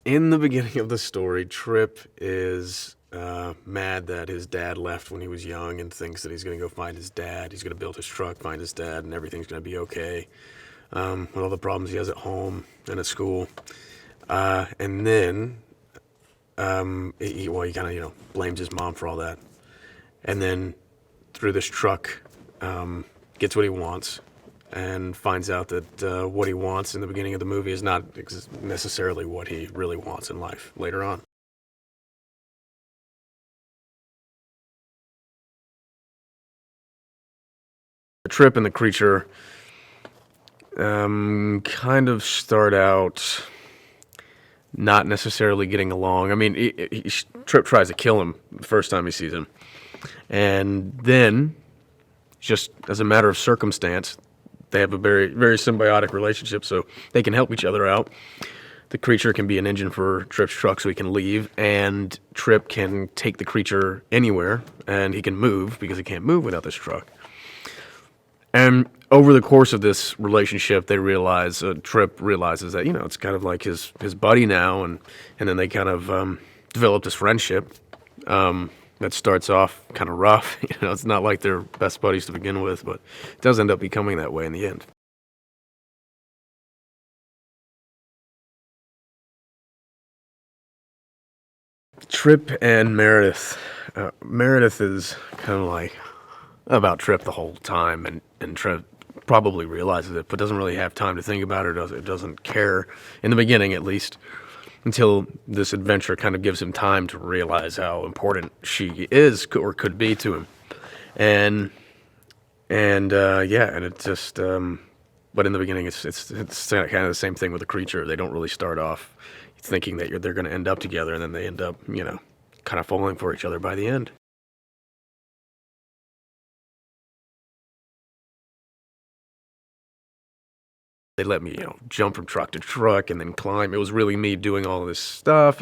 In the beginning of the story, Tripp is mad that his dad left when he was young and thinks that he's going to go find his dad. He's going to build his truck, find his dad, and everything's going to be okay with all the problems he has at home and at school. And then he kind of, blames his mom for all that. And then through this truck, gets what he wants and finds out that what he wants in the beginning of the movie is not necessarily what he really wants in life later on. The Tripp and the creature kind of start out not necessarily getting along. I mean, Tripp tries to kill him the first time he sees him. And then, just as a matter of circumstance, they have a very, very symbiotic relationship, so they can help each other out. The creature can be an engine for Tripp's truck so he can leave, and Tripp can take the creature anywhere, and he can move because he can't move without this truck. And over the course of this relationship, they realize, Tripp realizes that, it's kind of like his buddy now, and then they kind of develop this friendship that starts off kind of rough. It's not like they're best buddies to begin with, but it does end up becoming that way in the end. Tripp and Meredith. Meredith is kind of like about Tripp the whole time, and Tripp probably realizes it, but doesn't really have time to think about it. It doesn't care, in the beginning at least, until this adventure kind of gives him time to realize how important she is or could be to him. And it just, but in the beginning it's kind of the same thing with the creature. They don't really start off thinking that they're going to end up together, and then they end up, kind of falling for each other by the end. They let me, jump from truck to truck and then climb. It was really me doing all of this stuff,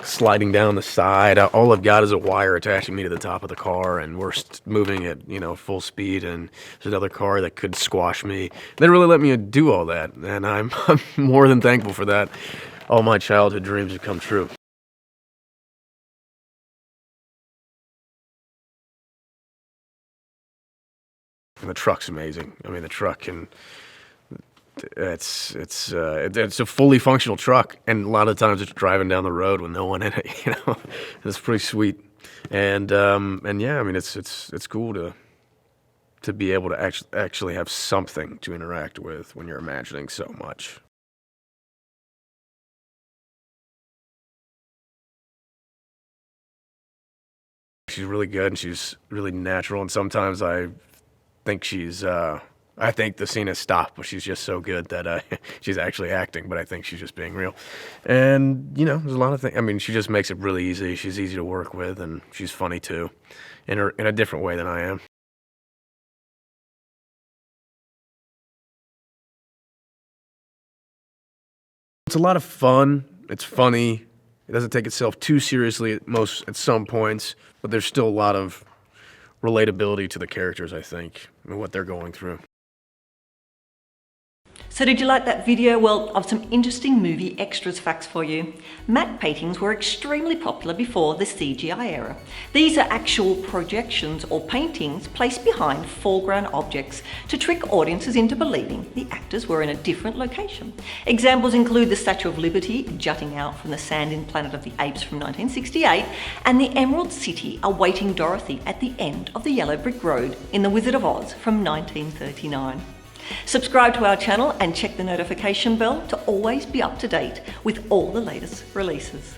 sliding down the side. All I've got is a wire attaching me to the top of the car, and we're moving at, full speed, and there's another car that could squash me. They really let me do all that, and I'm more than thankful for that. All my childhood dreams have come true. And the truck's amazing. I mean, the truck can... It's a fully functional truck, and a lot of times it's driving down the road with no one in it. It's pretty sweet, and yeah, I mean it's cool to be able to actually have something to interact with when you're imagining so much. She's really good, and she's really natural, and sometimes I think I think the scene has stopped, but she's just so good that she's actually acting, but I think she's just being real. And, there's a lot of things. I mean, she just makes it really easy. She's easy to work with, and she's funny, too, in a different way than I am. It's a lot of fun. It's funny. It doesn't take itself too seriously at some points, but there's still a lot of relatability to the characters, I think, and what they're going through. So did you like that video? Well, I've some interesting movie extras facts for you. Matte paintings were extremely popular before the CGI era. These are actual projections or paintings placed behind foreground objects to trick audiences into believing the actors were in a different location. Examples include the Statue of Liberty jutting out from the sand in Planet of the Apes from 1968, and the Emerald City awaiting Dorothy at the end of the Yellow Brick Road in The Wizard of Oz from 1939. Subscribe to our channel and check the notification bell to always be up to date with all the latest releases.